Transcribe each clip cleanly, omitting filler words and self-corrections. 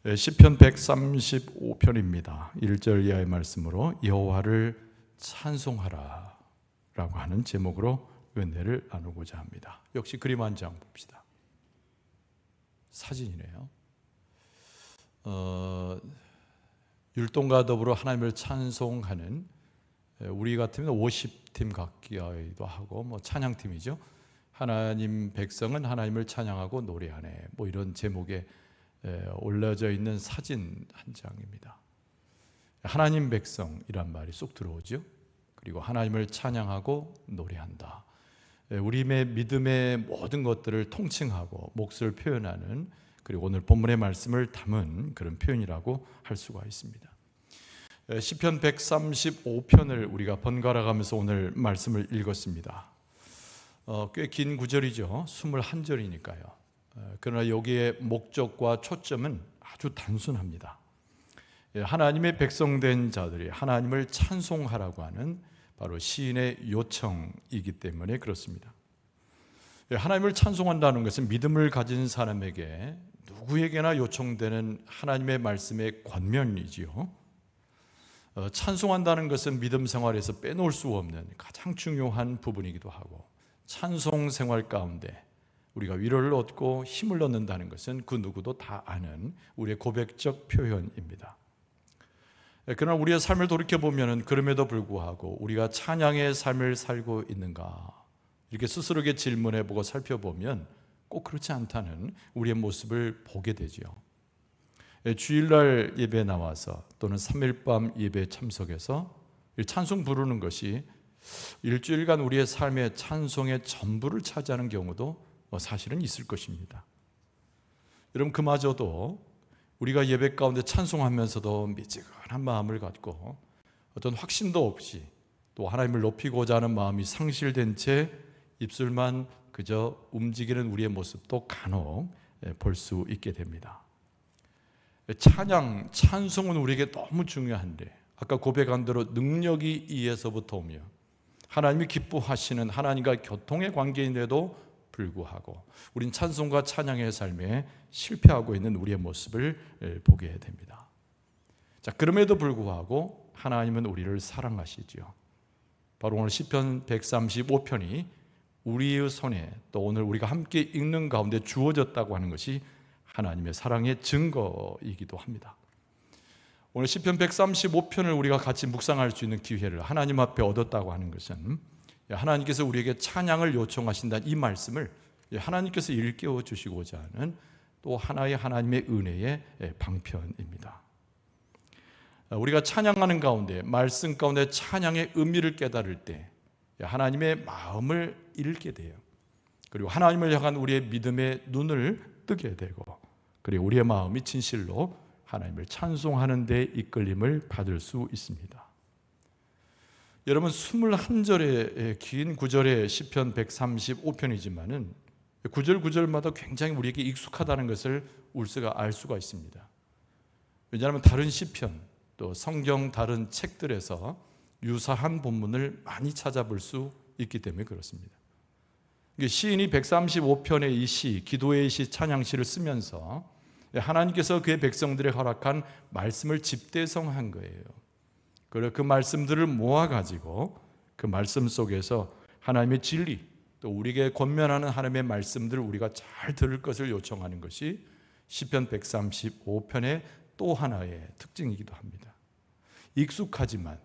시편 135편입니다. 1절 이하의 말씀으로 여호와를 찬송하라 라고 하는 제목으로 은혜를 나누고자 합니다. 역시 그림 한 장 봅시다. 사진이네요. 율동과 더불어 하나님을 찬송하는, 우리 같으면 50팀 갖기도 하고 찬양팀이죠. 하나님 백성은 하나님을 찬양하고 노래하네, 이런 제목의 올려져 있는 사진 한 장입니다. 하나님 백성이란 말이 쏙 들어오죠. 그리고 하나님을 찬양하고 노래한다. 우리의 믿음의 모든 것들을 통칭하고 몫을 표현하는, 그리고 오늘 본문의 말씀을 담은 그런 표현이라고 할 수가 있습니다. 시편 135편을 우리가 번갈아 가면서 오늘 말씀을 읽었습니다. 꽤 긴 구절이죠. 21절이니까요. 그러나 여기에 목적과 초점은 아주 단순합니다. 하나님의 백성된 자들이 하나님을 찬송하라고 하는 바로 시인의 요청이기 때문에 그렇습니다. 하나님을 찬송한다는 것은 믿음을 가진 사람에게 누구에게나 요청되는 하나님의 말씀의 권면이지요. 찬송한다는 것은 믿음 생활에서 빼놓을 수 없는 가장 중요한 부분이기도 하고, 찬송 생활 가운데 우리가 위로를 얻고 힘을 얻는다는 것은 그 누구도 다 아는 우리의 고백적 표현입니다. 그러나 우리의 삶을 돌이켜보면 그럼에도 불구하고 우리가 찬양의 삶을 살고 있는가, 이렇게 스스로에게 질문해보고 살펴보면 꼭 그렇지 않다는 우리의 모습을 보게 되죠. 주일날 예배에 나와서 또는 3일밤 예배에 참석해서 찬송 부르는 것이 일주일간 우리의 삶의 찬송의 전부를 차지하는 경우도 사실은 있을 것입니다. 여러분, 그마저도 우리가 예배 가운데 찬송하면서도 미지근한 마음을 갖고 어떤 확신도 없이 또 하나님을 높이고자 하는 마음이 상실된 채 입술만 그저 움직이는 우리의 모습도 간혹 볼 수 있게 됩니다. 찬송은 우리에게 너무 중요한데, 아까 고백한 대로 능력이 이에서부터 오며 하나님이 기뻐하시는 하나님과 교통의 관계인데도 불구하고 우린 찬송과 찬양의 삶에 실패하고 있는 우리의 모습을 보게 됩니다. 자, 그럼에도 불구하고 하나님은 우리를 사랑하시죠. 바로 오늘 시편 135편이 우리의 손에, 또 오늘 우리가 함께 읽는 가운데 주어졌다고 하는 것이 하나님의 사랑의 증거이기도 합니다. 오늘 시편 135편을 우리가 같이 묵상할 수 있는 기회를 하나님 앞에 얻었다고 하는 것은 하나님께서 우리에게 찬양을 요청하신다는 이 말씀을 하나님께서 일깨워 주시고자 하는 또 하나의 하나님의 은혜의 방편입니다. 우리가 찬양하는 가운데, 말씀 가운데 찬양의 의미를 깨달을 때 하나님의 마음을 읽게 돼요. 그리고 하나님을 향한 우리의 믿음의 눈을 뜨게 되고, 그리고 우리의 마음이 진실로 하나님을 찬송하는 데 이끌림을 받을 수 있습니다. 여러분, 21절의 긴 구절의 시편 135편이지만은 구절마다 굉장히 우리에게 익숙하다는 것을 우리가 알 수가 있습니다. 왜냐하면 다른 시편, 또 성경 다른 책들에서 유사한 본문을 많이 찾아볼 수 있기 때문에 그렇습니다. 시인이 135편의 이 시, 기도의 시, 찬양시를 쓰면서 하나님께서 그의 백성들에 허락한 말씀을 집대성한 거예요. 그리고 그 말씀들을 모아가지고 그 말씀 속에서 하나님의 진리, 또 우리에게 권면하는 하나님의 말씀들을 우리가 잘 들을 것을 요청하는 것이 시편 135편의 또 하나의 특징이기도 합니다. 익숙하지만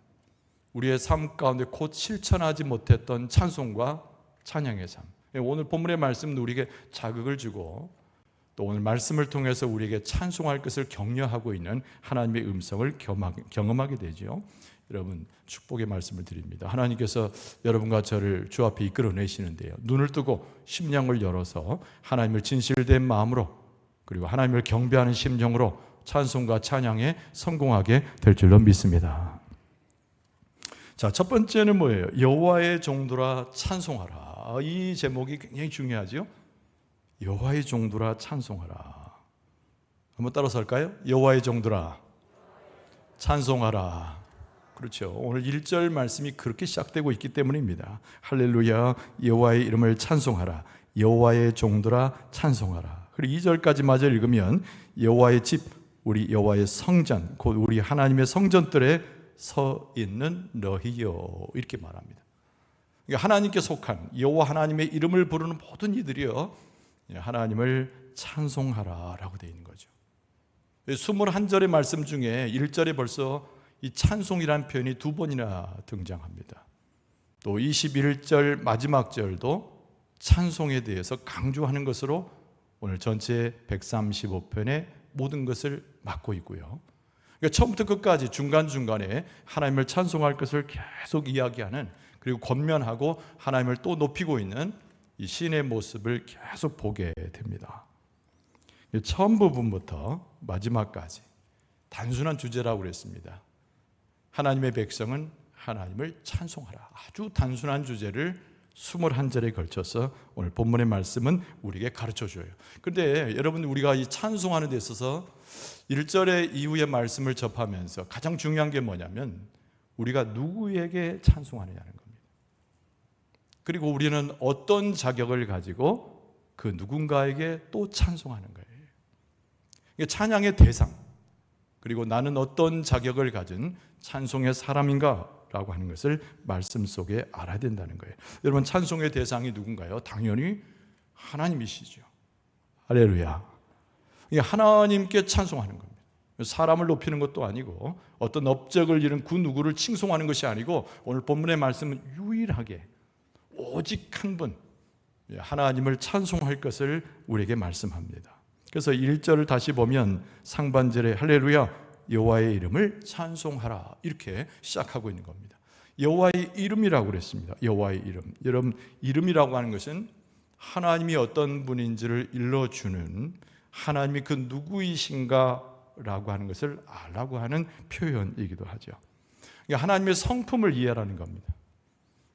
우리의 삶 가운데 곧 실천하지 못했던 찬송과 찬양의 삶, 오늘 본문의 말씀은 우리에게 자극을 주고 또 오늘 말씀을 통해서 우리에게 찬송할 것을 격려하고 있는 하나님의 음성을 경험하게 되죠. 여러분, 축복의 말씀을 드립니다. 하나님께서 여러분과 저를 주 앞에 이끌어내시는데요, 눈을 뜨고 심령을 열어서 하나님을 진실된 마음으로, 그리고 하나님을 경배하는 심정으로 찬송과 찬양에 성공하게 될 줄로 믿습니다. 자, 첫 번째는 뭐예요? 여호와의 종들아 찬송하라. 이 제목이 굉장히 중요하죠. 여호와의 종들아 찬송하라. 한번 따라서 할까요? 여호와의 종들아 찬송하라. 그렇죠. 오늘 1절 말씀이 그렇게 시작되고 있기 때문입니다. 할렐루야, 여호와의 이름을 찬송하라. 여호와의 종들아 찬송하라. 그리고 2절까지 마저 읽으면 여호와의 집 우리 여호와의 성전, 곧 우리 하나님의 성전들에 서 있는 너희여, 이렇게 말합니다. 그러니까 하나님께 속한 여호와 하나님의 이름을 부르는 모든 이들이여 하나님을 찬송하라라고 되어 있는 거죠. 21절의 말씀 중에 1절에 벌써 이 찬송이라는 표현이 2번이나 등장합니다. 또 21절 마지막 절도 찬송에 대해서 강조하는 것으로 오늘 전체 135편의 모든 것을 맡고 있고요. 그러니까 처음부터 끝까지 중간중간에 하나님을 찬송할 것을 계속 이야기하는, 그리고 권면하고 하나님을 또 높이고 있는 이 시인의 모습을 계속 보게 됩니다. 처음 부분부터 마지막까지 단순한 주제라고 그랬습니다. 하나님의 백성은 하나님을 찬송하라. 아주 단순한 주제를 21절에 걸쳐서 오늘 본문의 말씀은 우리에게 가르쳐줘요. 그런데 여러분, 우리가 이 찬송하는 데 있어서 1절의 이후의 말씀을 접하면서 가장 중요한 게 뭐냐면 우리가 누구에게 찬송하느냐는 겁니다. 그리고 우리는 어떤 자격을 가지고 그 누군가에게 또 찬송하는 거예요. 찬양의 대상, 그리고 나는 어떤 자격을 가진 찬송의 사람인가 라고 하는 것을 말씀 속에 알아야 된다는 거예요. 여러분, 찬송의 대상이 누군가요? 당연히 하나님이시죠. 할렐루야. 하나님께 찬송하는 겁니다. 사람을 높이는 것도 아니고 어떤 업적을 이룬 그 누구를 칭송하는 것이 아니고, 오늘 본문의 말씀은 유일하게 오직 한 분 하나님을 찬송할 것을 우리에게 말씀합니다. 그래서 1절을 다시 보면 상반절에 할렐루야 여호와의 이름을 찬송하라, 이렇게 시작하고 있는 겁니다. 여호와의 이름이라고 그랬습니다. 여호와의 이름. 여러분, 이름이라고 하는 것은 하나님이 어떤 분인지를 일러주는, 하나님이 그 누구이신가 라고 하는 것을 알라고 하는 표현이기도 하죠. 그러니까 하나님의 성품을 이해하라는 겁니다.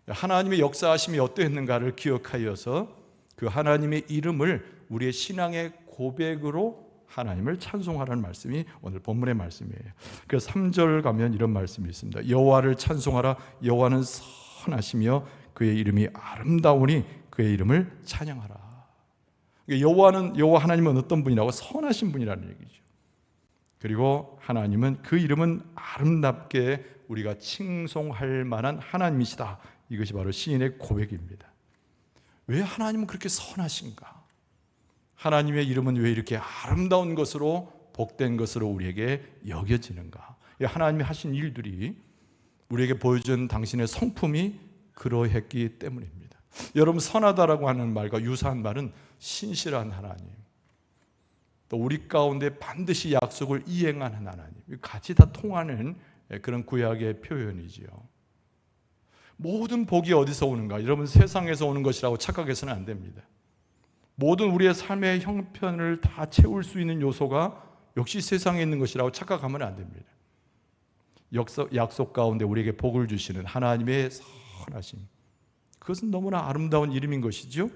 하나님의 역사하심이 어떠했는가를 기억하여서 그 하나님의 이름을 우리의 신앙의 고백으로 하나님을 찬송하라는 말씀이 오늘 본문의 말씀이에요. 그래서 3절 가면 이런 말씀이 있습니다. 여호와를 찬송하라. 여호와는 선하시며 그의 이름이 아름다우니 그의 이름을 찬양하라. 여호와 하나님은 어떤 분이라고? 선하신 분이라는 얘기죠. 그리고 하나님은 그 이름은 아름답게 우리가 칭송할 만한 하나님이시다. 이것이 바로 시인의 고백입니다. 왜 하나님은 그렇게 선하신가? 하나님의 이름은 왜 이렇게 아름다운 것으로, 복된 것으로 우리에게 여겨지는가? 하나님이 하신 일들이 우리에게 보여준 당신의 성품이 그러했기 때문입니다. 여러분, 선하다라고 하는 말과 유사한 말은 신실한 하나님, 또 우리 가운데 반드시 약속을 이행하는 하나님, 같이 다 통하는 그런 구약의 표현이지요. 모든 복이 어디서 오는가? 여러분, 세상에서 오는 것이라고 착각해서는 안 됩니다. 모든 우리의 삶의 형편을 다 채울 수 있는 요소가 역시 세상에 있는 것이라고 착각하면 안 됩니다. 약속 가운데 우리에게 복을 주시는 하나님의 선하심, 그것은 너무나 아름다운 이름인 것이죠.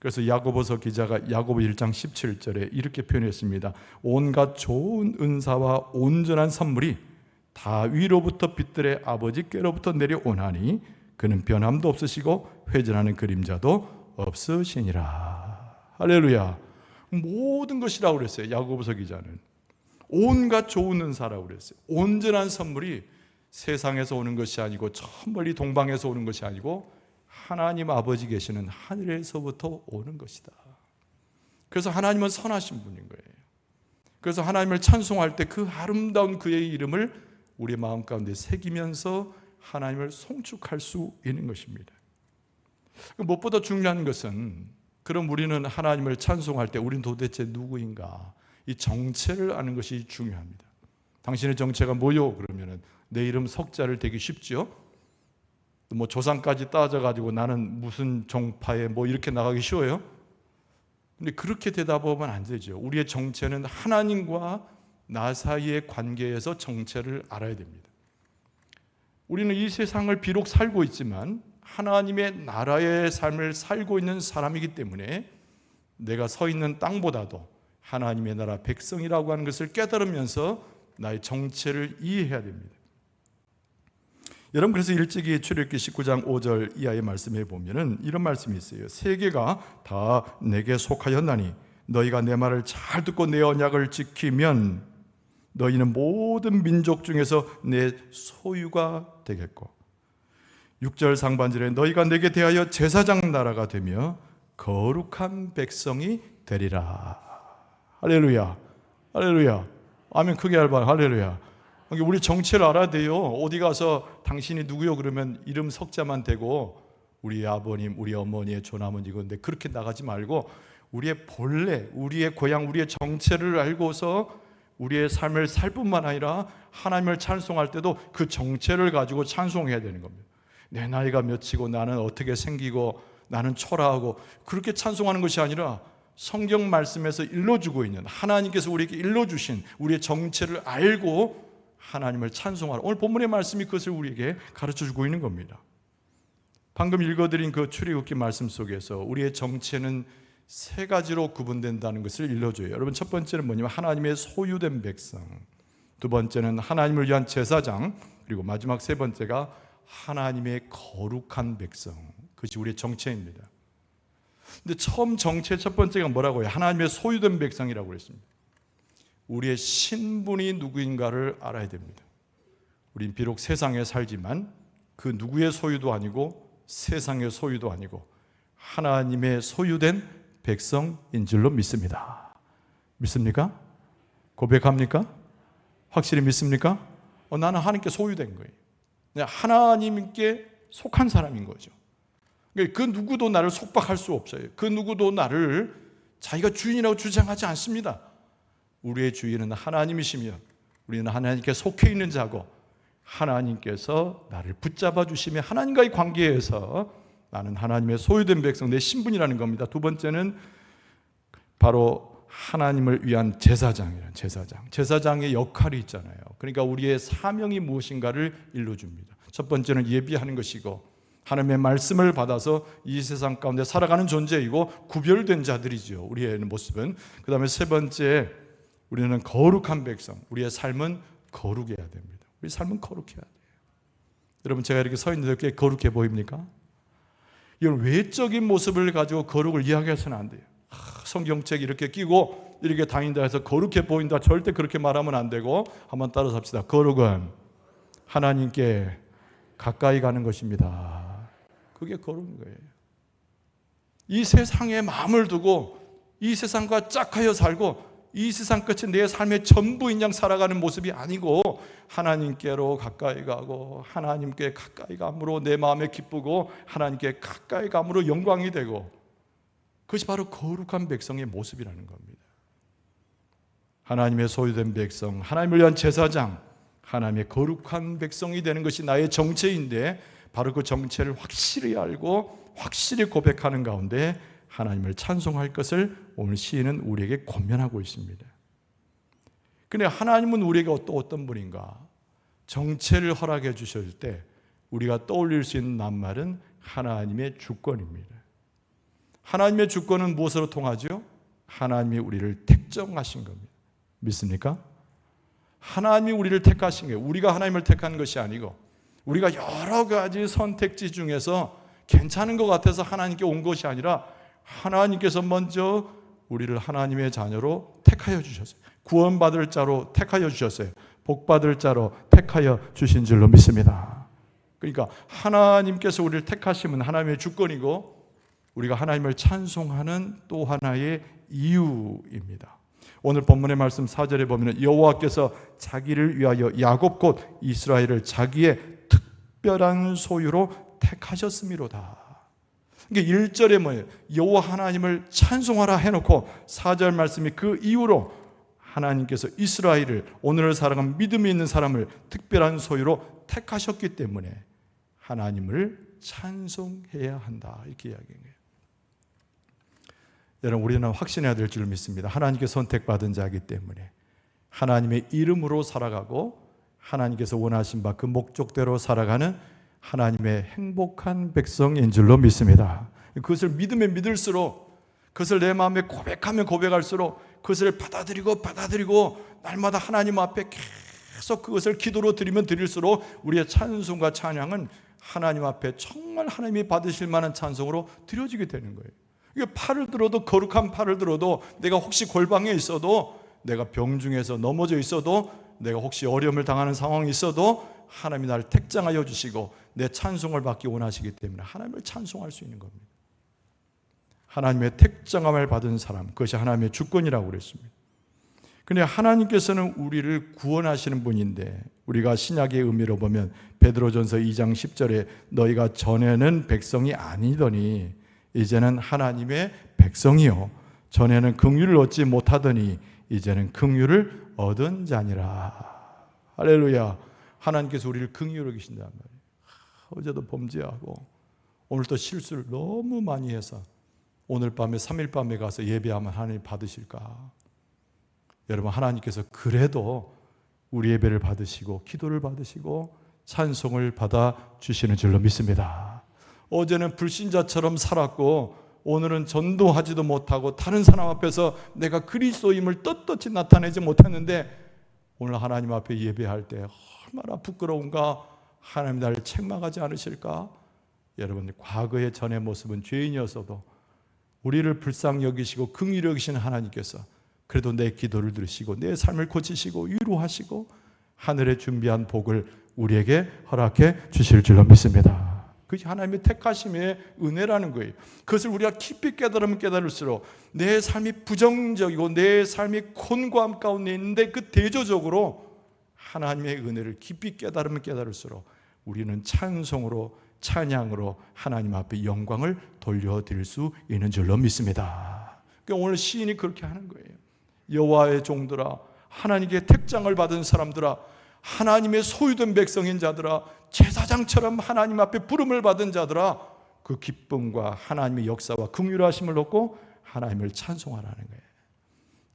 그래서 야고보서 기자가 야고보 1장 17절에 이렇게 표현했습니다. 온갖 좋은 은사와 온전한 선물이 다 위로부터 빛들의 아버지께로부터 내려오나니 그는 변함도 없으시고 회전하는 그림자도 없으시니라. 할렐루야. 모든 것이라고 그랬어요. 야고보서 기자는 온갖 좋은 은사라고 그랬어요. 온전한 선물이 세상에서 오는 것이 아니고 저 멀리 동방에서 오는 것이 아니고 하나님 아버지 계시는 하늘에서부터 오는 것이다. 그래서 하나님은 선하신 분인 거예요. 그래서 하나님을 찬송할 때 그 아름다운 그의 이름을 우리 마음 가운데 새기면서 하나님을 송축할 수 있는 것입니다. 무엇보다 중요한 것은, 그럼 우리는 하나님을 찬송할 때 우리는 도대체 누구인가? 이 정체를 아는 것이 중요합니다. 당신의 정체가 뭐요? 그러면은 내 이름 석자를 대기 쉽죠? 뭐 조상까지 따져가지고 나는 무슨 종파에 뭐 이렇게 나가기 쉬워요? 근데 그렇게 대답하면 안 되죠. 우리의 정체는 하나님과 나 사이의 관계에서 정체를 알아야 됩니다. 우리는 이 세상을 비록 살고 있지만 하나님의 나라의 삶을 살고 있는 사람이기 때문에 내가 서 있는 땅보다도 하나님의 나라 백성이라고 하는 것을 깨달으면서 나의 정체를 이해해야 됩니다. 여러분, 그래서 일찍이 출애굽기 19장 5절 이하의 말씀에 보면은 이런 말씀이 있어요. 세계가 다 내게 속하였나니 너희가 내 말을 잘 듣고 내 언약을 지키면 너희는 모든 민족 중에서 내 소유가 되겠고 6절 상반절에 너희가 내게 대하여 제사장 나라가 되며 거룩한 백성이 되리라. 할렐루야, 할렐루야, 아멘. 크게 할바 할렐루야. 우리 정체를 알아야 돼요. 어디 가서 당신이 누구요 그러면 이름 석자만 대고 우리 아버님, 우리 어머니의 조남은 이건데 그렇게 나가지 말고 우리의 본래, 우리의 고향, 우리의 정체를 알고서 우리의 삶을 살 뿐만 아니라 하나님을 찬송할 때도 그 정체를 가지고 찬송해야 되는 겁니다. 내 나이가 몇이고 나는 어떻게 생기고 나는 초라하고 그렇게 찬송하는 것이 아니라 성경 말씀에서 일러주고 있는 하나님께서 우리에게 일러주신 우리의 정체를 알고 하나님을 찬송하라. 오늘 본문의 말씀이 그것을 우리에게 가르쳐주고 있는 겁니다. 방금 읽어드린 그 출애굽기 말씀 속에서 우리의 정체는 세 가지로 구분된다는 것을 일러줘요. 여러분, 첫 번째는 뭐냐면 하나님의 소유된 백성, 두 번째는 하나님을 위한 제사장, 그리고 마지막 세 번째가 하나님의 거룩한 백성. 그것이 우리의 정체입니다. 근데 처음 정체 첫 번째가 뭐라고 해요? 하나님의 소유된 백성이라고 했습니다. 우리의 신분이 누구인가를 알아야 됩니다. 우린 비록 세상에 살지만 그 누구의 소유도 아니고 세상의 소유도 아니고 하나님의 소유된 백성인 줄로 믿습니다. 믿습니까? 고백합니까? 확실히 믿습니까? 나는 하나님께 소유된 거예요. 하나님께 속한 사람인 거죠. 그 누구도 나를 속박할 수 없어요. 그 누구도 나를 자기가 주인이라고 주장하지 않습니다. 우리의 주인은 하나님이시며 우리는 하나님께 속해 있는 자고 하나님께서 나를 붙잡아 주시며 하나님과의 관계에서 나는 하나님의 소유된 백성, 내 신분이라는 겁니다. 두 번째는 바로 하나님을 위한 제사장이라는 제사장의 역할이 있잖아요. 그러니까 우리의 사명이 무엇인가를 일러줍니다. 첫 번째는 예비하는 것이고 하나님의 말씀을 받아서 이 세상 가운데 살아가는 존재이고 구별된 자들이죠. 우리의 모습은. 그 다음에 세 번째, 우리는 거룩한 백성, 우리의 삶은 거룩해야 됩니다. 우리 삶은 거룩해야 돼요. 여러분, 제가 이렇게 서 있는데 꽤 거룩해 보입니까? 이런 외적인 모습을 가지고 거룩을 이야기해서는 안 돼요. 성경책 이렇게 끼고 이렇게 다닌다 해서 거룩해 보인다, 절대 그렇게 말하면 안 되고 한번 따라서 합시다. 거룩은 하나님께 가까이 가는 것입니다. 그게 거룩인 거예요. 이 세상에 마음을 두고 이 세상과 짝하여 살고 이 세상 끝이 내 삶의 전부인 양 살아가는 모습이 아니고 하나님께로 가까이 가고 하나님께 가까이 감으로 내 마음에 기쁘고 하나님께 가까이 감으로 영광이 되고, 그것이 바로 거룩한 백성의 모습이라는 겁니다. 하나님의 소유된 백성, 하나님을 위한 제사장, 하나님의 거룩한 백성이 되는 것이 나의 정체인데 바로 그 정체를 확실히 알고 확실히 고백하는 가운데 하나님을 찬송할 것을 오늘 시인은 우리에게 권면하고 있습니다. 그런데 하나님은 우리에게 또 어떤 분인가? 정체를 허락해 주실 때 우리가 떠올릴 수 있는 낱말은 하나님의 주권입니다. 하나님의 주권은 무엇으로 통하죠? 하나님이 우리를 택정하신 겁니다. 믿습니까? 하나님이 우리를 택하신 거예요. 우리가 하나님을 택한 것이 아니고 우리가 여러 가지 선택지 중에서 괜찮은 것 같아서 하나님께 온 것이 아니라 하나님께서 먼저 우리를 하나님의 자녀로 택하여 주셨어요. 구원받을 자로 택하여 주셨어요. 복받을 자로 택하여 주신 줄로 믿습니다. 그러니까 하나님께서 우리를 택하시면 하나님의 주권이고 우리가 하나님을 찬송하는 또 하나의 이유입니다. 오늘 본문의 말씀 4절에 보면 여호와께서 자기를 위하여 야곱 곧 이스라엘을 자기의 특별한 소유로 택하셨음이로다. 그러니까 1절에 뭐예요? 여호와 하나님을 찬송하라 해놓고 4절 말씀이 그 이유로 하나님께서 이스라엘을, 오늘을 살아가는 믿음이 있는 사람을 특별한 소유로 택하셨기 때문에 하나님을 찬송해야 한다, 이렇게 이야기해요. 여러분, 우리는 확신해야 될 줄 믿습니다. 하나님께 선택받은 자이기 때문에 하나님의 이름으로 살아가고 하나님께서 원하신 바 그 목적대로 살아가는 하나님의 행복한 백성인 줄로 믿습니다. 그것을 믿으면 믿을수록, 그것을 내 마음에 고백하면 고백할수록 그것을 받아들이고 날마다 하나님 앞에 계속 그것을 기도로 드리면 드릴수록 우리의 찬송과 찬양은 하나님 앞에 정말 하나님이 받으실 만한 찬송으로 드려지게 되는 거예요. 이게 팔을 들어도, 거룩한 팔을 들어도, 내가 혹시 골방에 있어도, 내가 병중에서 넘어져 있어도 내가 혹시 어려움을 당하는 상황이 있어도 하나님이 나를 택장하여 주시고 내 찬송을 받기 원하시기 때문에 하나님을 찬송할 수 있는 겁니다. 하나님의 택정함을 받은 사람, 그것이 하나님의 주권이라고 그랬습니다. 그런데 하나님께서는 우리를 구원하시는 분인데, 우리가 신약의 의미로 보면 베드로전서 2장 10절에 너희가 전에는 백성이 아니더니 이제는 하나님의 백성이요 전에는 긍휼을 얻지 못하더니 이제는 긍휼을 얻은 자니라. 할렐루야. 하나님께서 우리를 긍휼히 여기신단 말이에요. 어제도 범죄하고 오늘 또 실수를 너무 많이 해서 오늘 밤에 3일 밤에 가서 예배하면 하나님 받으실까? 여러분, 하나님께서 그래도 우리 예배를 받으시고 기도를 받으시고 찬송을 받아 주시는 줄로 믿습니다. 어제는 불신자처럼 살았고 오늘은 전도하지도 못하고 다른 사람 앞에서 내가 그리스도임을 떳떳이 나타내지 못했는데 오늘 하나님 앞에 예배할 때 얼마나 부끄러운가. 하나님 나를 책망하지 않으실까? 여러분, 과거의 전의 모습은 죄인이었어도 우리를 불쌍히 여기시고 긍휼히 여기시는 하나님께서 그래도 내 기도를 들으시고 내 삶을 고치시고 위로하시고 하늘에 준비한 복을 우리에게 허락해 주실 줄로 믿습니다. 그것이 하나님의 택하심의 은혜라는 거예요. 그것을 우리가 깊이 깨달으면 깨달을수록 내 삶이 부정적이고 내 삶이 곤고함 가운데 있는데 그 대조적으로 하나님의 은혜를 깊이 깨달으면 깨달을수록 우리는 찬송으로 찬양으로 하나님 앞에 영광을 돌려드릴 수 있는 줄로 믿습니다. 그러니까 오늘 시인이 그렇게 하는 거예요. 여호와의 종들아, 하나님께 택장을 받은 사람들아, 하나님의 소유된 백성인 자들아, 제사장처럼 하나님 앞에 부름을 받은 자들아, 그 기쁨과 하나님의 역사와 긍휼하심을 얻고 하나님을 찬송하라는 거예요.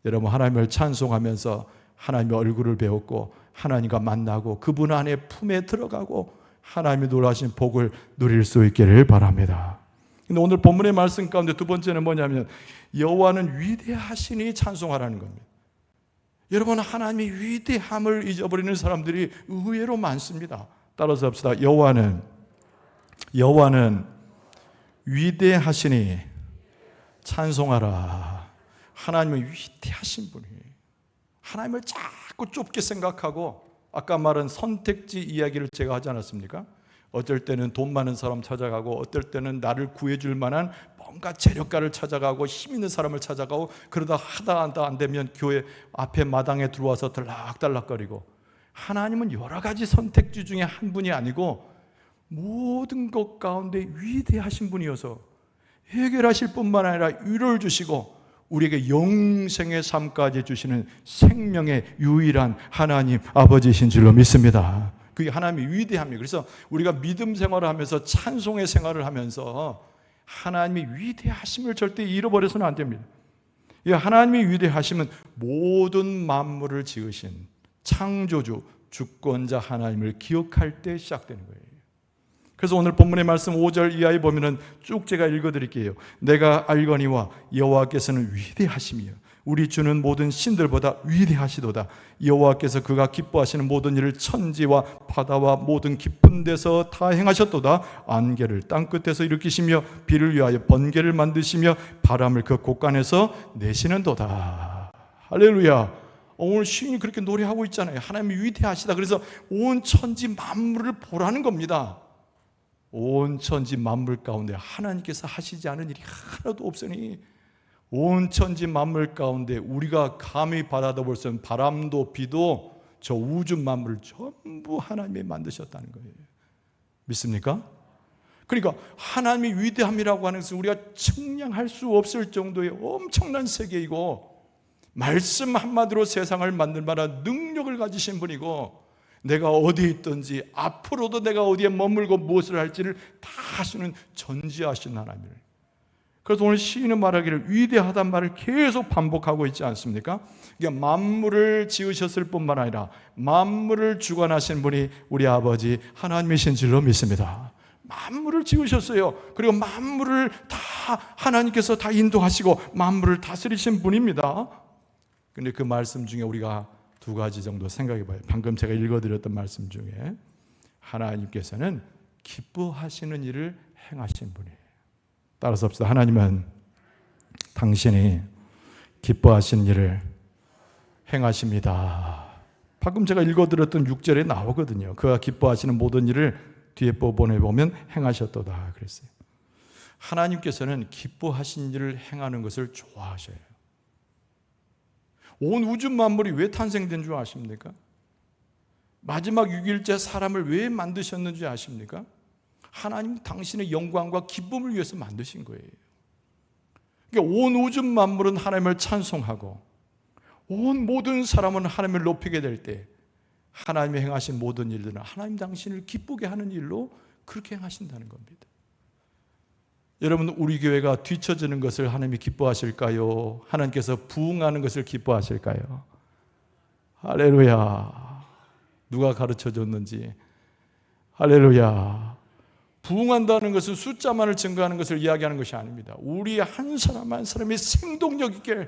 여러분, 하나님을 찬송하면서 하나님의 얼굴을 배웠고 하나님과 만나고 그분 안에 품에 들어가고 하나님이 놀라신 복을 누릴 수 있기를 바랍니다. 근데 오늘 본문의 말씀 가운데 두 번째는 뭐냐면 여호와는 위대하시니 찬송하라는 겁니다. 여러분, 하나님의 위대함을 잊어버리는 사람들이 의외로 많습니다. 따라서 합시다. 여호와는 위대하시니 찬송하라. 하나님은 위대하신 분이에요. 하나님을 자꾸 좁게 생각하고 아까 말한 선택지 이야기를 제가 하지 않았습니까? 어떨 때는 돈 많은 사람 찾아가고 어떨 때는 나를 구해줄 만한 뭔가 재력가를 찾아가고 힘 있는 사람을 찾아가고 그러다 하다 안 되면 교회 앞에 마당에 들어와서 들락달락거리고 하나님은 여러 가지 선택지 중에 한 분이 아니고 모든 것 가운데 위대하신 분이어서 해결하실 뿐만 아니라 위로를 주시고 우리에게 영생의 삶까지 주시는 생명의 유일한 하나님 아버지이신 줄로 믿습니다. 그게 하나님의 위대함이에요. 그래서 우리가 믿음 생활을 하면서 찬송의 생활을 하면서 하나님의 위대하심을 절대 잃어버려서는 안 됩니다. 이 하나님의 위대하심은 모든 만물을 지으신 창조주, 주권자 하나님을 기억할 때 시작되는 거예요. 그래서 오늘 본문의 말씀 5절 이하에 보면은 쭉 제가 읽어드릴게요. 내가 알거니와 여호와께서는 위대하시며 우리 주는 모든 신들보다 위대하시도다. 여호와께서 그가 기뻐하시는 모든 일을 천지와 바다와 모든 깊은 데서 다 행하셨도다. 안개를 땅끝에서 일으키시며 비를 위하여 번개를 만드시며 바람을 그 곳간에서 내시는도다. 할렐루야. 오늘 시인이 그렇게 노래하고 있잖아요. 하나님이 위대하시다. 그래서 온 천지 만물을 보라는 겁니다. 온 천지 만물 가운데 하나님께서 하시지 않은 일이 하나도 없으니 온 천지 만물 가운데 우리가 감히 받아볼 수 없는 바람도 비도 저 우주 만물을 전부 하나님이 만드셨다는 거예요. 믿습니까? 그러니까 하나님의 위대함이라고 하는 것은 우리가 측량할 수 없을 정도의 엄청난 세계이고 말씀 한마디로 세상을 만들 만한 능력을 가지신 분이고 내가 어디에 있든지 앞으로도 내가 어디에 머물고 무엇을 할지를 다 하시는 전지하신 하나님을. 그래서 오늘 시인은 말하기를 위대하단 말을 계속 반복하고 있지 않습니까? 그러니까 만물을 지으셨을 뿐만 아니라 만물을 주관하신 분이 우리 아버지 하나님이신 줄로 믿습니다. 만물을 지으셨어요. 그리고 만물을 다 하나님께서 다 인도하시고 만물을 다스리신 분입니다. 그런데 그 말씀 중에 우리가 두 가지 정도 생각해 봐요. 방금 제가 읽어드렸던 말씀 중에 하나님께서는 기뻐하시는 일을 행하신 분이에요. 따라서 합시다. 하나님은 당신이 기뻐하시는 일을 행하십니다. 방금 제가 읽어드렸던 6절에 나오거든요. 그가 기뻐하시는 모든 일을 뒤에 부분에 보면 행하셨도다 그랬어요. 하나님께서는 기뻐하신 일을 행하는 것을 좋아하셔요. 온 우주 만물이 왜 탄생된 줄 아십니까? 마지막 6일째 사람을 왜 만드셨는지 아십니까? 하나님 당신의 영광과 기쁨을 위해서 만드신 거예요. 그러니까 온 우주 만물은 하나님을 찬송하고 온 모든 사람은 하나님을 높이게 될 때 하나님이 행하신 모든 일들은 하나님 당신을 기쁘게 하는 일로 그렇게 행하신다는 겁니다. 여러분, 우리 교회가 뒤처지는 것을 하나님이 기뻐하실까요? 하나님께서 부흥하는 것을 기뻐하실까요? 할렐루야. 누가 가르쳐 줬는지. 할렐루야. 부흥한다는 것은 숫자만을 증가하는 것을 이야기하는 것이 아닙니다. 우리 한 사람 한 사람이 생동력 있게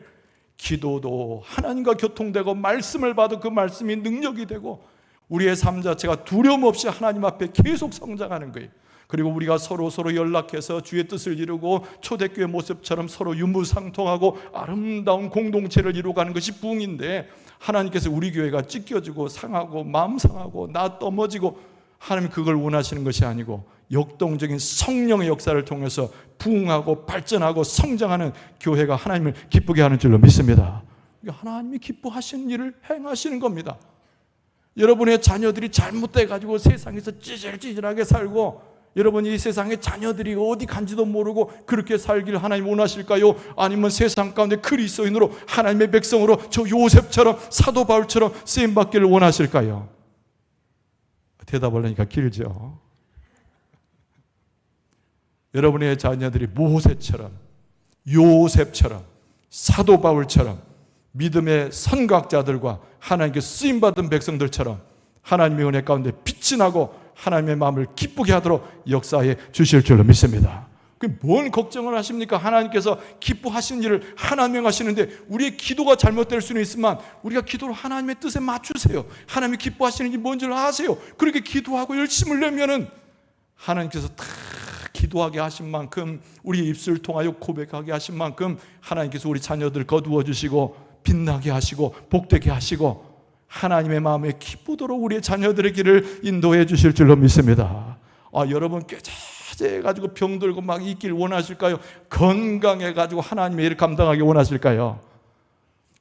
기도도 하나님과 교통되고 말씀을 봐도 그 말씀이 능력이 되고 우리의 삶 자체가 두려움 없이 하나님 앞에 계속 성장하는 거예요. 그리고 우리가 서로 연락해서 주의 뜻을 이루고 초대교회 모습처럼 서로 유무상통하고 아름다운 공동체를 이루어가는 것이 부흥인데, 하나님께서 우리 교회가 찢겨지고 상하고 마음 상하고 나 넘어지고, 하나님 그걸 원하시는 것이 아니고 역동적인 성령의 역사를 통해서 부흥하고 발전하고 성장하는 교회가 하나님을 기쁘게 하는 줄로 믿습니다. 하나님이 기뻐하시는 일을 행하시는 겁니다. 여러분의 자녀들이 잘못돼가지고 세상에서 찌질찌질하게 살고, 여러분이 이 세상에 자녀들이 어디 간지도 모르고 그렇게 살기를 하나님 원하실까요? 아니면 세상 가운데 그리스도인으로 하나님의 백성으로 저 요셉처럼 사도 바울처럼 쓰임받기를 원하실까요? 대답을 하니까 길죠. 여러분의 자녀들이 모세처럼 요셉처럼 사도 바울처럼 믿음의 선각자들과 하나님께 쓰임받은 백성들처럼 하나님의 은혜 가운데 빛이 나고 하나님의 마음을 기쁘게 하도록 역사해 주실 줄로 믿습니다. 뭔 걱정을 하십니까? 하나님께서 기뻐하시는 일을 하나님이 하시는데 우리의 기도가 잘못될 수는 있지만 우리가 기도를 하나님의 뜻에 맞추세요. 하나님이 기뻐하시는 일이 뭔지를 아세요. 그렇게 기도하고 열심을 내면은 하나님께서 다 기도하게 하신 만큼, 우리의 입술을 통하여 고백하게 하신 만큼 하나님께서 우리 자녀들 거두어 주시고 빛나게 하시고 복되게 하시고 하나님의 마음에 기쁘도록 우리의 자녀들의 길을 인도해 주실 줄로 믿습니다. 여러분 꾀자재해가지고 병들고 막 있길 원하실까요? 건강해가지고 하나님의 일을 감당하기 원하실까요?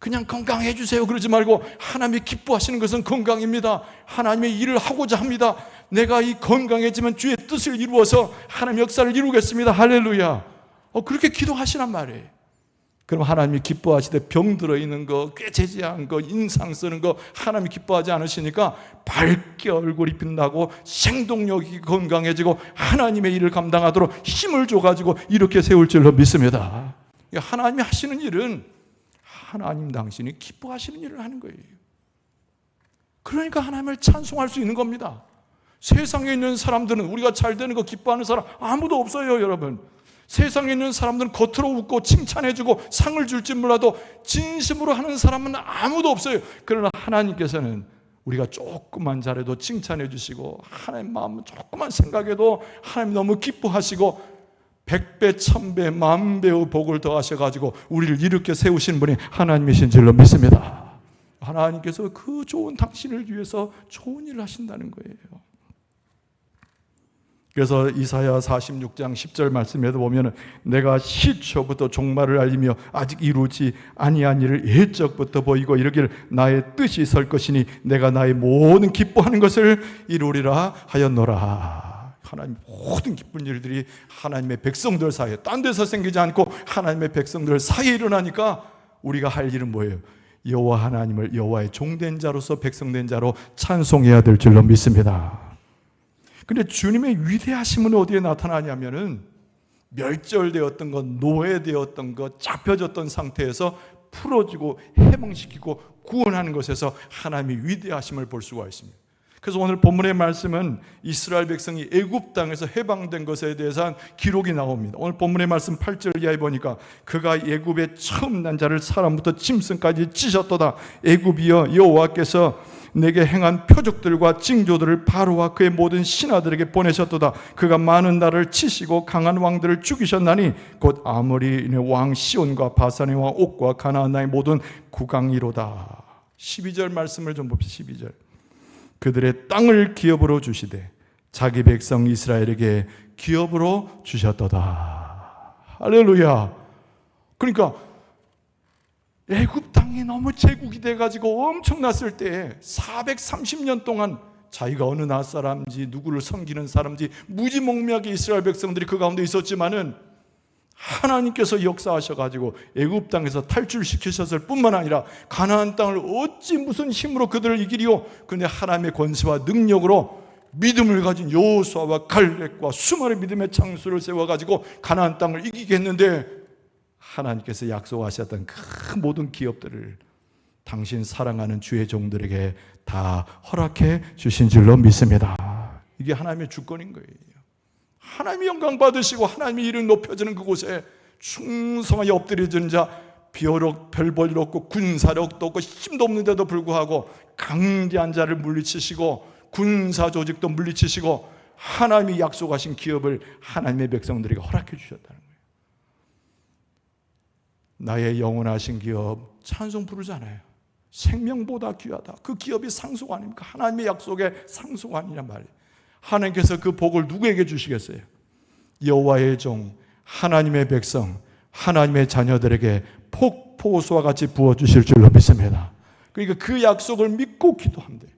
그냥 건강해 주세요 그러지 말고, 하나님이 기뻐하시는 것은 건강입니다. 하나님의 일을 하고자 합니다. 내가 이 건강해지면 주의 뜻을 이루어서 하나님 역사를 이루겠습니다. 할렐루야. 그렇게 기도하시란 말이에요. 그럼 하나님이 기뻐하시되 병들어 있는 거, 꾀죄죄한 거, 인상 쓰는 거 하나님이 기뻐하지 않으시니까 밝게 얼굴이 빛나고 생동력이 건강해지고 하나님의 일을 감당하도록 힘을 줘가지고 이렇게 세울 줄로 믿습니다. 하나님이 하시는 일은 하나님 당신이 기뻐하시는 일을 하는 거예요. 그러니까 하나님을 찬송할 수 있는 겁니다. 세상에 있는 사람들은, 우리가 잘 되는 거 기뻐하는 사람 아무도 없어요. 여러분, 세상에 있는 사람들은 겉으로 웃고 칭찬해주고 상을 줄지 몰라도 진심으로 하는 사람은 아무도 없어요. 그러나 하나님께서는 우리가 조금만 잘해도 칭찬해 주시고, 하나님 마음 조금만 생각해도 하나님 너무 기뻐하시고 100배, 1000배, 10,000배의 복을 더하셔가지고 우리를 이렇게 세우신 분이 하나님이신 줄로 믿습니다. 하나님께서 그 좋은 당신을 위해서 좋은 일을 하신다는 거예요. 그래서 이사야 46장 10절 말씀에도 보면 내가 시초부터 종말을 알리며 아직 이루지 아니한 일을 옛적부터 보이고 이르기를 나의 뜻이 설 것이니 내가 나의 모든 기뻐하는 것을 이루리라 하였노라. 하나님 모든 기쁜 일들이 하나님의 백성들 사이에, 딴 데서 생기지 않고 하나님의 백성들 사이에 일어나니까 우리가 할 일은 뭐예요? 여호와 하나님을 여호와의 종된 자로서 백성된 자로 찬송해야 될 줄로 믿습니다. 근데 주님의 위대하심은 어디에 나타나냐면은 멸절되었던 것, 노예되었던 것, 잡혀졌던 상태에서 풀어주고 해방시키고 구원하는 것에서 하나님의 위대하심을 볼 수가 있습니다. 그래서 오늘 본문의 말씀은 이스라엘 백성이 애굽 땅에서 해방된 것에 대해서 기록이 나옵니다. 오늘 본문의 말씀 8절 이하에 보니까 그가 애굽에 처음 난 자를 사람부터 짐승까지 찢었도다. 애굽이여 여호와께서 내게 행한 표적들과 징조들을 바로와 그의 모든 신하들에게 보내셨도다. 그가 많은 나라를 치시고 강한 왕들을 죽이셨나니 곧 아모리의 왕 시온과 바산의 왕 옥과 가나안 나라의 모든 국왕이로다. 12절 말씀을 좀 봅시다. 12절. 그들의 땅을 기업으로 주시되 자기 백성 이스라엘에게 기업으로 주셨도다. 할렐루야. 그러니까 애굽 땅이 너무 제국이 돼가지고 엄청났을 때 430년 동안 자기가 어느 나라 사람인지 누구를 섬기는 사람인지 무지몽매하게 이스라엘 백성들이 그 가운데 있었지만은 하나님께서 역사하셔가지고 애굽 땅에서 탈출시키셨을 뿐만 아니라 가나안 땅을 어찌 무슨 힘으로 그들을 이기리요. 그런데 하나님의 권세와 능력으로 믿음을 가진 여호수아와 갈렙과 수많은 믿음의 장수를 세워가지고 가나안 땅을 이기게 했는데 하나님께서 약속하셨던 그 모든 기업들을 당신 사랑하는 주의 종들에게 다 허락해 주신 줄로 믿습니다. 이게 하나님의 주권인 거예요. 하나님이 영광 받으시고 하나님의 이름 높여지는 그곳에 충성하여 엎드려지는 자, 비어록 별 볼일 없고 군사력도 없고 힘도 없는데도 불구하고 강대한 자를 물리치시고 군사 조직도 물리치시고 하나님이 약속하신 기업을 하나님의 백성들에게 허락해 주셨다는 거예요. 나의 영원하신 기업 찬송 부르잖아요. 생명보다 귀하다. 그 기업이 상속 아닙니까? 하나님의 약속의 상속 아니란 말이에요. 하나님께서 그 복을 누구에게 주시겠어요? 여호와의 종, 하나님의 백성, 하나님의 자녀들에게 폭포수와 같이 부어주실 줄로 믿습니다. 그러니까 그 약속을 믿고 기도하면 돼요.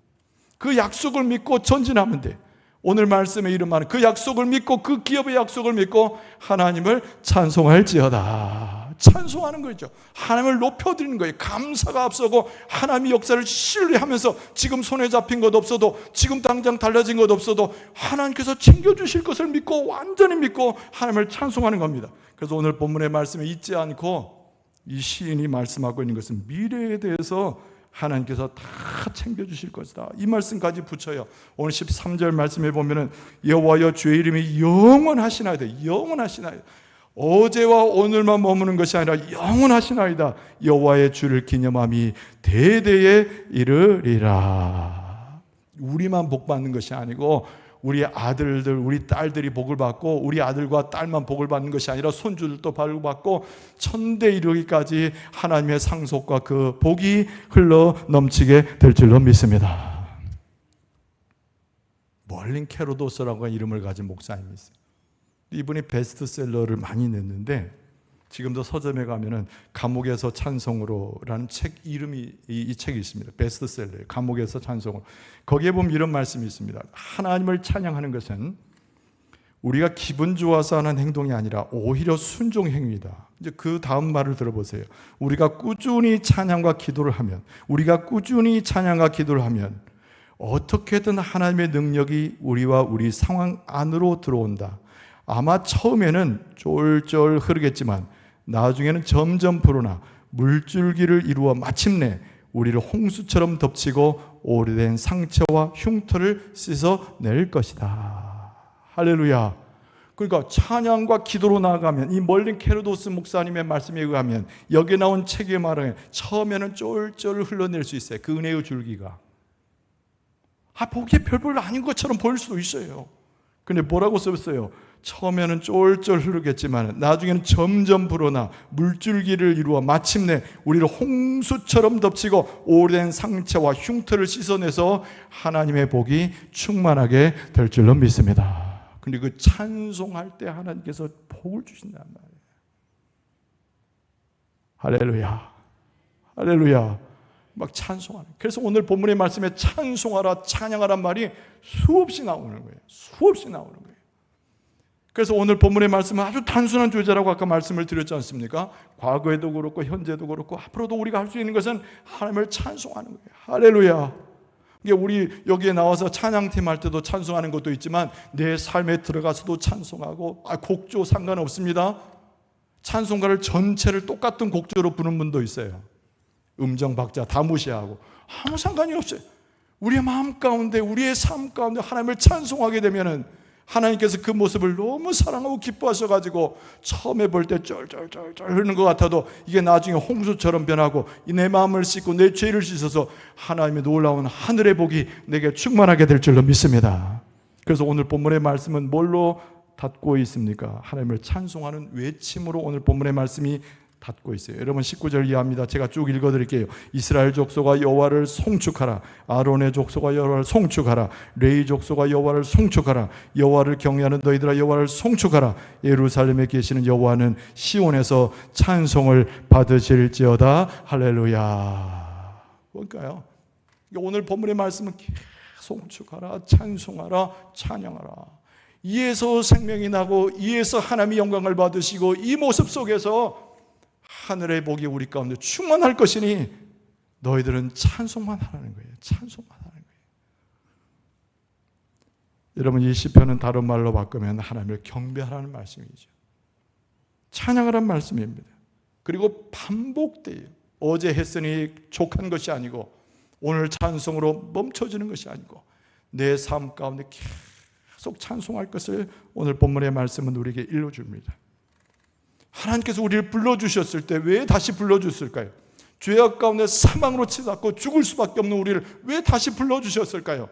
그 약속을 믿고 전진하면 돼요. 오늘 말씀에 이름하는 그 약속을 믿고 그 기업의 약속을 믿고 하나님을 찬송할지어다. 찬송하는 거죠. 하나님을 높여드리는 거예요. 감사가 앞서고 하나님의 역사를 신뢰하면서 지금 손에 잡힌 것 없어도 지금 당장 달라진 것 없어도 하나님께서 챙겨주실 것을 믿고 완전히 믿고 하나님을 찬송하는 겁니다. 그래서 오늘 본문의 말씀에 잊지 않고 이 시인이 말씀하고 있는 것은 미래에 대해서 하나님께서 다 챙겨주실 것이다. 이 말씀까지 붙여요. 오늘 13절 말씀에 보면은 여호와여 주의 이름이 영원하시나이다. 영원하시나이다. 어제와 오늘만 머무는 것이 아니라 영원하시나이다. 여호와의 주를 기념함이 대대에 이르리라. 우리만 복 받는 것이 아니고 우리 아들들, 우리 딸들이 복을 받고 우리 아들과 딸만 복을 받는 것이 아니라 손주들도 복을 받고 천대 이르기까지 하나님의 상속과 그 복이 흘러 넘치게 될 줄로 믿습니다. 멀린 케로도스라고 이름을 가진 목사님이 있어요. 이분이 베스트셀러를 많이 냈는데 지금도 서점에 가면은 감옥에서 찬송으로라는 책 이름이 이 책이 있습니다. 베스트셀러예요. 감옥에서 찬송으로. 거기에 보면 이런 말씀이 있습니다. 하나님을 찬양하는 것은 우리가 기분 좋아서 하는 행동이 아니라 오히려 순종 행위다. 이제 그 다음 말을 들어보세요. 우리가 꾸준히 찬양과 기도를 하면 어떻게든 하나님의 능력이 우리와 우리 상황 안으로 들어온다. 아마 처음에는 쫄쫄 흐르겠지만 나중에는 점점 불어나 물줄기를 이루어 마침내 우리를 홍수처럼 덮치고 오래된 상처와 흉터를 씻어낼 것이다. 할렐루야. 그러니까 찬양과 기도로 나아가면 이 멀린 케르도스 목사님의 말씀에 의하면 여기 나온 책의 말은 처음에는 쫄쫄 흘러낼 수 있어요. 그 은혜의 줄기가. 보기에 별별 아닌 것처럼 보일 수도 있어요. 근데 뭐라고 썼어요? 처음에는 쫄쫄 흐르겠지만 나중에는 점점 불어나 물줄기를 이루어 마침내 우리를 홍수처럼 덮치고 오랜 상처와 흉터를 씻어내서 하나님의 복이 충만하게 될 줄로 믿습니다. 근데 그 찬송할 때 하나님께서 복을 주신단 말이에요. 할렐루야. 할렐루야. 막 찬송하는. 그래서 오늘 본문의 말씀에 찬송하라, 찬양하란 말이 수없이 나오는 거예요. 수없이 나오는 거예요. 그래서 오늘 본문의 말씀은 아주 단순한 주제라고 아까 말씀을 드렸지 않습니까? 과거에도 그렇고 현재도 그렇고 앞으로도 우리가 할 수 있는 것은 하나님을 찬송하는 거예요. 할렐루야. 이게 우리 여기에 나와서 찬양팀 할 때도 찬송하는 것도 있지만 내 삶에 들어가서도 찬송하고 곡조 상관없습니다. 찬송가를 전체를 똑같은 곡조로 부르는 분도 있어요. 음정 박자 다 무시하고 아무 상관이 없어요. 우리의 마음 가운데 우리의 삶 가운데 하나님을 찬송하게 되면은 하나님께서 그 모습을 너무 사랑하고 기뻐하셔가지고 처음에 볼 때 쫄쫄쫄쫄 흐르는 것 같아도 이게 나중에 홍수처럼 변하고 내 마음을 씻고 내 죄를 씻어서 하나님의 놀라운 하늘의 복이 내게 충만하게 될 줄로 믿습니다. 그래서 오늘 본문의 말씀은 뭘로 닫고 있습니까? 하나님을 찬송하는 외침으로 오늘 본문의 말씀이 닫고 있어요. 여러분 19절 이해합니다. 제가 쭉 읽어드릴게요. 이스라엘 족속아 여호와를 송축하라. 아론의 족속아 여호와를 송축하라. 레위 족속아 여호와를 송축하라. 여호와를 경외하는 너희들아 여호와를 송축하라. 예루살렘에 계시는 여호와는 시온에서 찬송을 받으실지어다. 할렐루야. 뭘까요? 오늘 본문의 말씀은 송축하라, 찬송하라, 찬양하라. 이에서 생명이 나고 이에서 하나님의 영광을 받으시고 이 모습 속에서 하늘의 복이 우리 가운데 충만할 것이니 너희들은 찬송만 하라는 거예요. 찬송만 하라는 거예요. 여러분 이 시편은 다른 말로 바꾸면 하나님을 경배하라는 말씀이죠. 찬양하라는 말씀입니다. 그리고 반복돼요. 어제 했으니 족한 것이 아니고 오늘 찬송으로 멈춰지는 것이 아니고 내 삶 가운데 계속 찬송할 것을 오늘 본문의 말씀은 우리에게 일러줍니다. 하나님께서 우리를 불러주셨을 때 왜 다시 불러주셨을까요? 죄악 가운데 사망으로 치닫고 죽을 수밖에 없는 우리를 왜 다시 불러주셨을까요?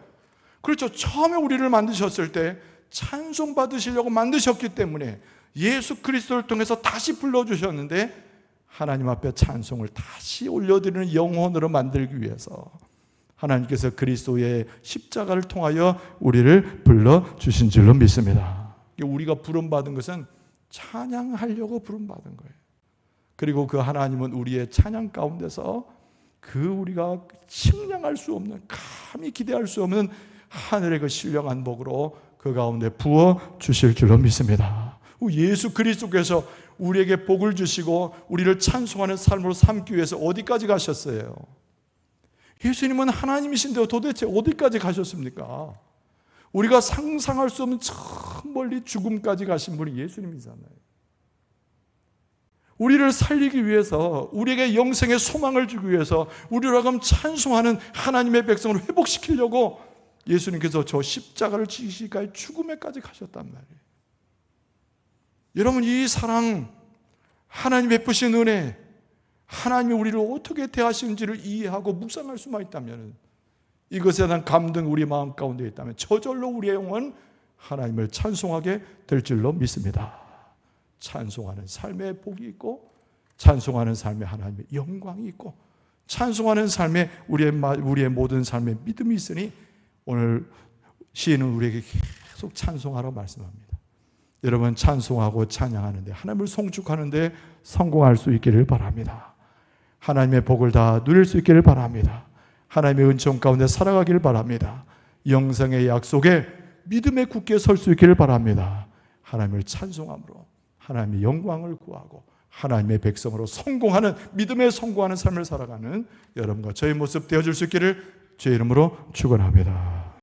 그렇죠. 처음에 우리를 만드셨을 때 찬송 받으시려고 만드셨기 때문에 예수 그리스도를 통해서 다시 불러주셨는데 하나님 앞에 찬송을 다시 올려드리는 영혼으로 만들기 위해서 하나님께서 그리스도의 십자가를 통하여 우리를 불러주신 줄로 믿습니다. 우리가 부름받은 것은 찬양하려고 부름받은 거예요. 그리고 그 하나님은 우리의 찬양 가운데서 그 우리가 측량할 수 없는, 감히 기대할 수 없는 하늘의 그 신령한 복으로 그 가운데 부어 주실 줄로 믿습니다. 예수 그리스도께서 우리에게 복을 주시고 우리를 찬송하는 삶으로 삼기 위해서 어디까지 가셨어요? 예수님은 하나님이신데 도대체 어디까지 가셨습니까? 우리가 상상할 수 없는 저 멀리 죽음까지 가신 분이 예수님이잖아요. 우리를 살리기 위해서, 우리에게 영생의 소망을 주기 위해서 우리로 하여금 찬송하는 하나님의 백성을 회복시키려고 예수님께서 저 십자가를 지시기까지 죽음에까지 가셨단 말이에요. 여러분 이 사랑, 하나님 베푸신 은혜, 하나님이 우리를 어떻게 대하시는지를 이해하고 묵상할 수만 있다면, 이것에 대한 감동 우리 마음 가운데 있다면 저절로 우리의 영혼 하나님을 찬송하게 될 줄로 믿습니다. 찬송하는 삶의 복이 있고, 찬송하는 삶에 하나님의 영광이 있고, 찬송하는 삶에 우리의 모든 삶에 믿음이 있으니 오늘 시인은 우리에게 계속 찬송하라고 말씀합니다. 여러분 찬송하고 찬양하는데, 하나님을 송축하는데 성공할 수 있기를 바랍니다. 하나님의 복을 다 누릴 수 있기를 바랍니다. 하나님의 은총 가운데 살아가기를 바랍니다. 영생의 약속에 믿음에 굳게 설 수 있기를 바랍니다. 하나님을 찬송함으로 하나님의 영광을 구하고 하나님의 백성으로 성공하는, 믿음에 성공하는 삶을 살아가는 여러분과 저의 모습 되어줄 수 있기를 주의 이름으로 축원합니다.